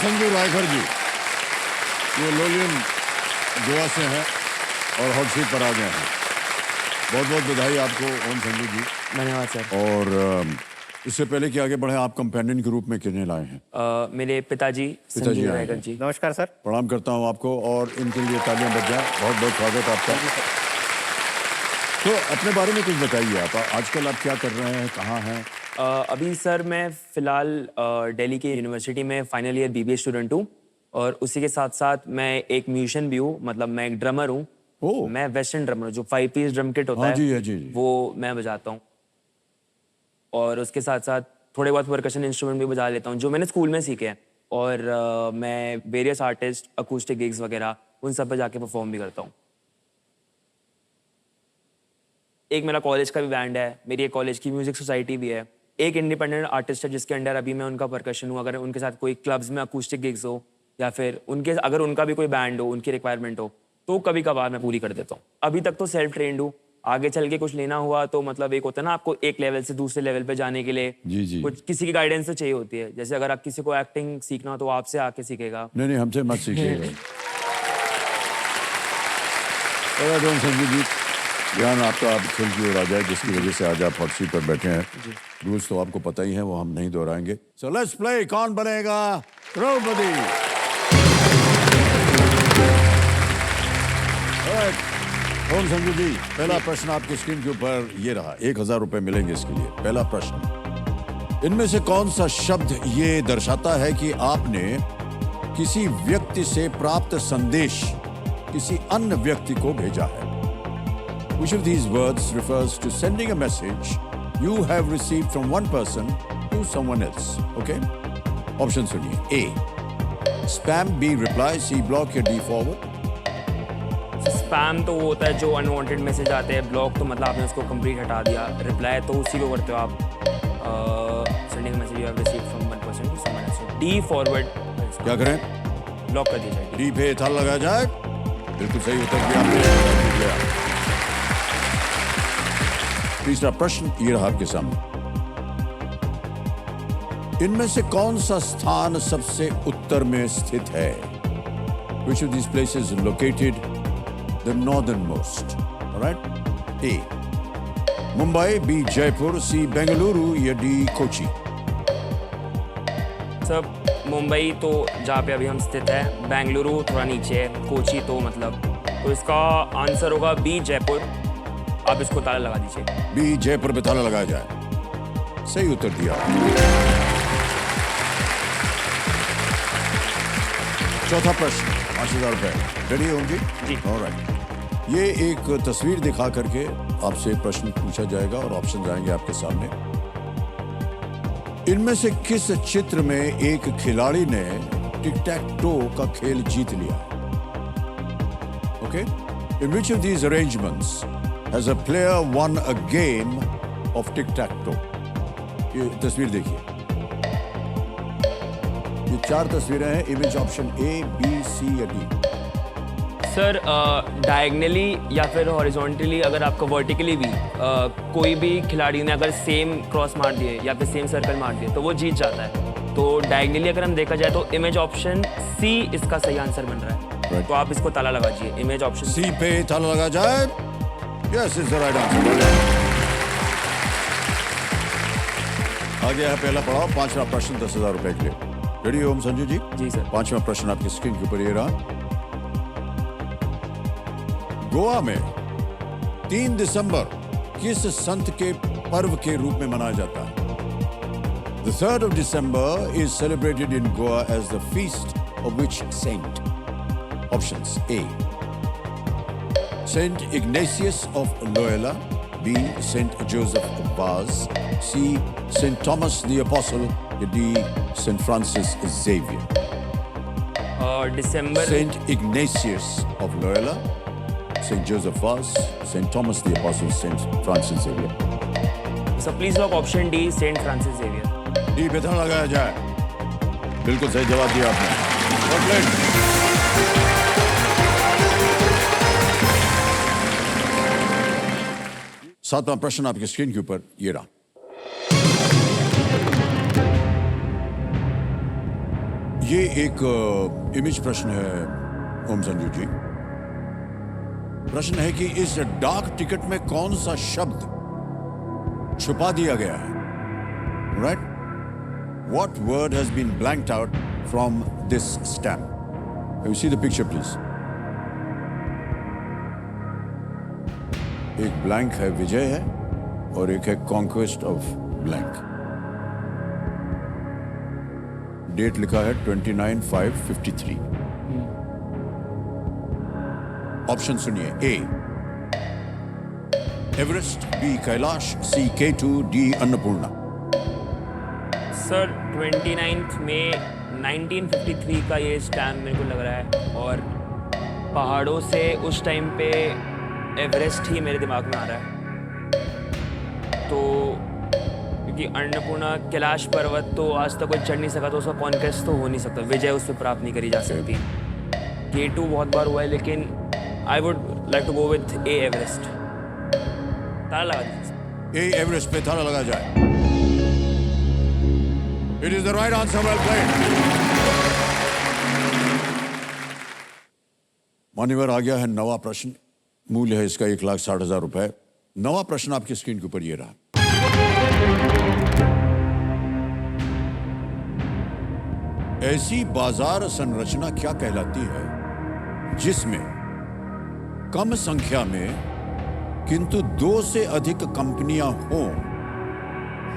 संजू रायकर जी, वो लोलियन गोवा से हैं और हॉट सीट पर आ गए हैं। बहुत बहुत बधाई आपको ओम संजू जी। धन्यवाद सर। और इससे पहले कि आगे बढ़े, आप कंपेनियन के रूप में किन्हें लाए हैं? मेरे पिताजी संजू रायकर जी। नमस्कार सर। प्रणाम करता हूं आपको और इनके लिए तालियां बज जाएं। बहुत बहुत स्वागत आपका। तो अपने बारे में कुछ बताइए, आप आजकल आप क्या कर रहे हैं, कहाँ हैं? अभी सर मैं फ़िलहाल दिल्ली की यूनिवर्सिटी में फाइनल ईयर बीबीए स्टूडेंट हूँ और उसी के साथ साथ मैं एक म्यूजिशियन भी हूँ, मतलब मैं एक ड्रमर हूँ। ओह। मैं वेस्टर्न ड्रमर हूँ, जो 5 पीस ड्रम किट होता हाँ है जी, हाँ जी। वो मैं बजाता हूँ। और उसके साथ साथ थोड़े बहुत परकशन इंस्ट्रूमेंट भी बजा लेता हूँ जो मैंने स्कूल में सीखे हैं। और मैं वेरियस आर्टिस्ट, अकूस्टिक गिग्स वगैरह उन सब पे जाके परफॉर्म भी करता हूँ। एक मेरा कॉलेज का भी बैंड है, मेरी एक कॉलेज की म्यूजिक सोसाइटी भी है। एक इंडिपेंडेंट आर्टिस्ट है जिसके अंडर अभी मैं उनका परकशन हूँ। अगर उनके साथ कोई क्लब्स में अकूस्टिक गिग्स हो या फिर अगर उनका भी कोई बैंड हो, उनकी रिक्वायरमेंट हो, तो कभी कभार मैं पूरी कर देता हूँ। अभी तक तो सेल्फ ट्रेंड हूँ। आगे चल के कुछ लेना हुआ तो मतलब एक होता है ना, आपको एक लेवल से दूसरे लेवल पे जाने के लिए जी जी। कुछ किसी की गाइडेंस तो चाहिए होती है। जैसे अगर आप किसी को एक्टिंग सीखना हो तो आपसे आके सीखेगा। नहीं, हमसे मत सीखिएगा। ओम संजू जी, ध्यान आपका आप खेल की ओर आ जाए, जिसकी वजह से आज आप हॉट सीट पर बैठे हैं। रूल्स तो आपको पता ही है, वो हम नहीं दोहराएंगे। सो लेट्स प्ले कौन बनेगा करोड़पति। ओम संजू जी, पहला प्रश्न आपकी स्क्रीन के ऊपर ये रहा। 1000 रुपए मिलेंगे इसके लिए। पहला प्रश्न, इनमें से कौन सा शब्द ये दर्शाता है कि आपने किसी व्यक्ति से प्राप्त संदेश किसी अन्य व्यक्ति को भेजा है? Which of these words refers to sending a message you have received from one person to someone else? Okay? Option सुनिए। A, spam, B, reply, C, block या D, forward? स्पैम तो वो होता है जो अनवांटेड मैसेज आते हैं। Block तो मतलब आपने उसको कंप्लीट हटा दिया। रिप्लाई तो उसी को करते हो आप। Sending message you have received from one person to someone else. D, forward. क्या करें? ब्लॉक कर दिया जाए। डी पे ताला लगाया जाए। बिल्कुल सही उत्तर दिया आपने। तीसरा प्रश्न ये रहा आपके सामने। इनमें से कौन सा स्थान सबसे उत्तर में स्थित है? Which of these places is located the northernmost? All right? A, Mumbai, B, Jaipur, C, Bengaluru या D, कोची? सब मुंबई तो जहाँ पे अभी हम स्थित है, बेंगलुरु थोड़ा नीचे है, कोची तो मतलब, तो इसका आंसर होगा बी, जयपुर। आप इसको ताला लगा दीजिए। बी, जयपुर पे ताला लगाया जाए। सही उत्तर दिया। चौथा प्रश्न, 5000 रुपए। रेडी हो जी? जी। ऑलराइट। ये एक तस्वीर दिखा करके आपसे प्रश्न पूछा जाएगा और ऑप्शन आएंगे आपके सामने। इनमें से किस चित्र में एक खिलाड़ी ने टिक टैक टो का खेल जीत लिया? Okay? In which of these arrangements has a player won a game of tic-tac-toe? ये तस्वीर देखिए। ये 4 तस्वीरें हैं। इमेज ऑप्शन ए, बी, सी या डी? सर डायगनली या फिर हॉरिजॉन्टली, अगर आपका वर्टिकली भी कोई भी खिलाड़ी ने अगर सेम क्रॉस मार दिए या फिर सेम सर्कल मार दिए तो वो जीत जाता है। तो डायगनली अगर हम देखा जाए तो इमेज ऑप्शन सी इसका सही आंसर बन रहा है। Right. तो आप इसको ताला लगाइए। इमेज ऑप्शन सी पे ताला लगा जाए। Yes, is the right answer. आ गया है पहला पड़ाव, 5वां प्रश्न 10,000 रुपए के लिए। रेडी हो ओम संजू जी? जी सर। 5वां प्रश्न आपकी स्क्रीन के ऊपर ये रहा। गोवा में 3 दिसंबर किस संत के पर्व के रूप में मनाया जाता है? The 3rd of December is celebrated in Goa as the feast of which saint? Options: A, Saint Ignatius of Loyola, B, Saint Joseph of Vaz, C, Saint Thomas the Apostle, D, Saint Francis Xavier. December Saint Ignatius of Loyola, Saint Joseph Vaz, Saint Thomas the Apostle, Saint Francis Xavier. Sir please lock option D, Saint Francis Xavier. D पे ताला लगाया जाए। बिल्कुल सही जवाब दिया आपने। 7वां प्रश्न आपकी स्क्रीन के ऊपर ये रहा। ये एक इमेज प्रश्न है ओम संजू जी। प्रश्न है कि इस डाक टिकट में कौन सा शब्द छुपा दिया गया है? Right? What word has been blanked out from this stamp? You see the picture, please. एक ब्लैंक है विजय है और एक है कॉन्क्वेस्ट ऑफ ब्लैंक। डेट लिखा है 29/5/53। ऑप्शन सुनिए। ए एवरेस्ट, बी कैलाश, सी K2, डी अन्नपूर्णा। सर 29 मई 1953 का ये स्टैम्प मेरे को लग रहा है, और पहाड़ों से उस टाइम पे एवरेस्ट ही मेरे दिमाग में आ रहा है। तो क्योंकि अन्नपूर्णा कैलाश पर्वत तो आज तक कोई चढ़ नहीं सका, तो उसका कॉन्क्वेस्ट तो हो नहीं सकता, विजय उस पर प्राप्त नहीं करी जा सकती। K2 बहुत बार हुआ है, लेकिन I would like to go with A Everest. ताला लगा दीजिए। ए एवरेस्ट पे ताला लगा जाए। It is the right answer, well played. मान्यवर, आ गया है नवा प्रश्न। मूल्य है इसका 1,60,000 रुपए। नवा प्रश्न आपकी स्क्रीन के ऊपर ये रहा। ऐसी बाजार संरचना क्या कहलाती है जिसमें कम संख्या में किंतु 2 से अधिक कंपनियां हों,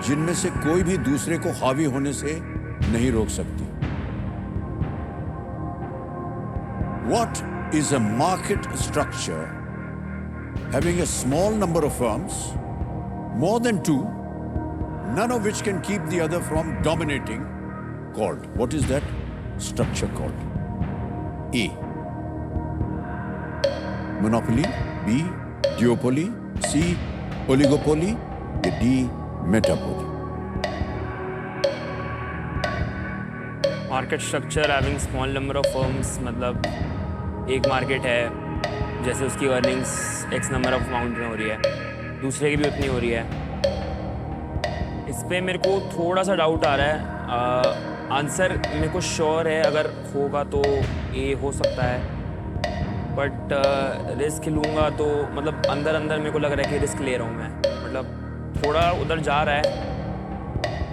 जिनमें से कोई भी दूसरे को हावी होने से नहीं रोक सकती? What is a market structure having a small number of firms, more than 2, none of which can keep the other from dominating, called? What is that structure called? A, monopoly, B, duopoly, C, oligopoly, D, metapoly. Market structure having small number of firms, मतलब एक market है, जैसे उसकी earnings x number of amount में हो रही है, दूसरे की भी उतनी हो रही है। इस पे मेरे को थोड़ा सा डाउट आ रहा है। आंसर मेरे को श्योर है, अगर होगा तो ए हो सकता है, बट रिस्क लूँगा तो मतलब अंदर अंदर मेरे को लग रहा है कि रिस्क ले रहा हूँ मैं, मतलब थोड़ा उधर जा रहा है,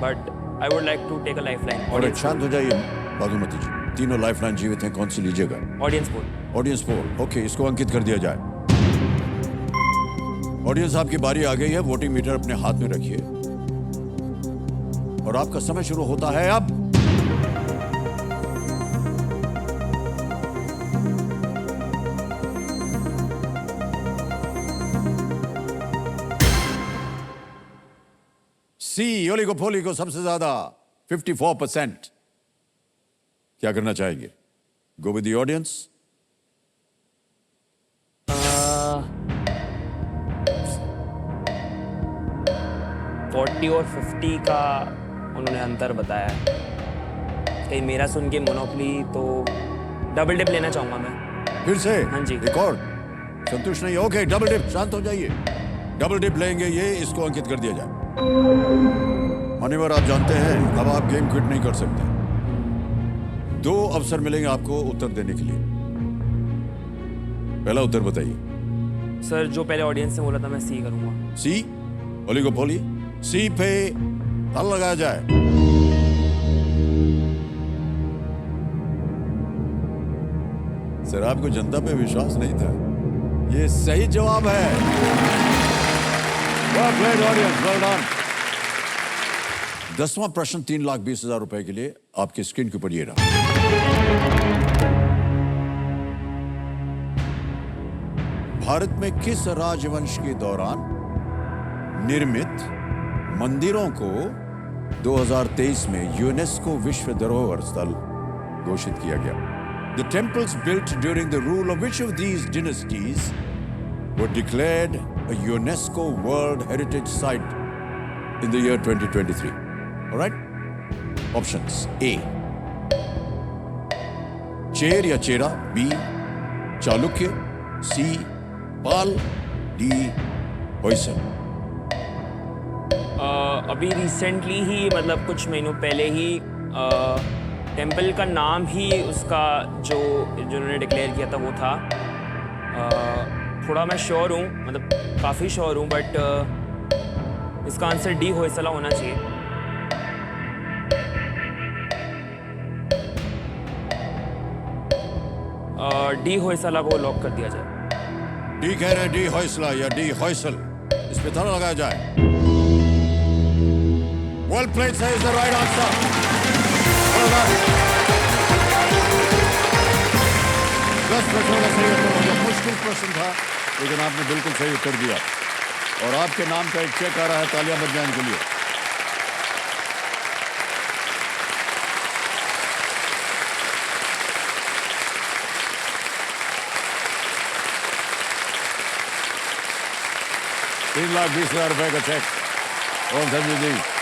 but I would like to take a life line. और शांत हो जाइए बागुमती जी, तीनों लाइफलाइन जीवित हैं, कौन सी लीजिएगा? Audience poll. Audience poll, okay, इसको अंकित कर दिया जाए। ऑडियंस, आपकी बारी आ गई है। वोटिंग मीटर अपने हाथ में रखिए और आपका समय शुरू होता है अब। सी, ओलिगोपोली को सबसे ज्यादा 54%। क्या करना चाहेंगे? Go with the audience. 40 और 50 का उन्होंने अंतर बताया है। कहीं मेरा सुन के मोनोपोली, तो डबल डिप लेना चाहूँगा मैं। फिर से? हाँ जी। एक और? संतुष्ट नहीं? Okay, double dip. शांत हो जाइए। डबल डिप लेंगे ये, इसको अंकित कर दिया जाए। मान्यवर, आप जानते हैं अब आप गेम क्विट नहीं कर सकते। 2 अवसर मिलेंगे आपको उत्तर देने के लिए। पहला उत्तर बताइए। सर, जो पहले ऑडियंस ने बोला था मैं सी करूँगा। सी, ओलिगोपोली। सी पे ताला लगाया जाए। सर, आपको जनता पे विश्वास नहीं था? ये सही जवाब है। Well played, audience. Well done. 10वां प्रश्न 3,20,000 रुपए के लिए आपकी स्क्रीन के ऊपर ये रहा। भारत में किस राजवंश के दौरान निर्मित मंदिरों को 2023 में यूनेस्को विश्व धरोहर स्थल घोषित किया गया? The temples built during the rule of which of these dynasties were declared a UNESCO World Heritage Site in the year 2023? All right? Options: A, चेर या चेरा, B, चालुक्य, C, पाल, D, होयसल। अभी रिसेंटली ही, मतलब कुछ महीनों पहले ही टेम्पल का नाम ही उसका जो जिन्होंने डिक्लेयर किया था वो था। थोड़ा मैं श्योर हूँ, मतलब काफ़ी श्योर हूँ, बट इसका आंसर डी होयसला होना चाहिए। डी होयसला को लॉक कर दिया जाए। डी कह रहे हैं डी हौसला या डी हौसल, इस पे ताला लगाया जाए। वेल प्लेड सही इज द राइट आंसर। दस प्रश्नों का सही उत्तर हो गया। मुश्किल प्रश्न था लेकिन आपने बिल्कुल सही उत्तर दिया और आपके नाम का एक चेक आ रहा है तालियां बज जाए इनके लिए। ₹3,20,000 का चेक। और संजय जी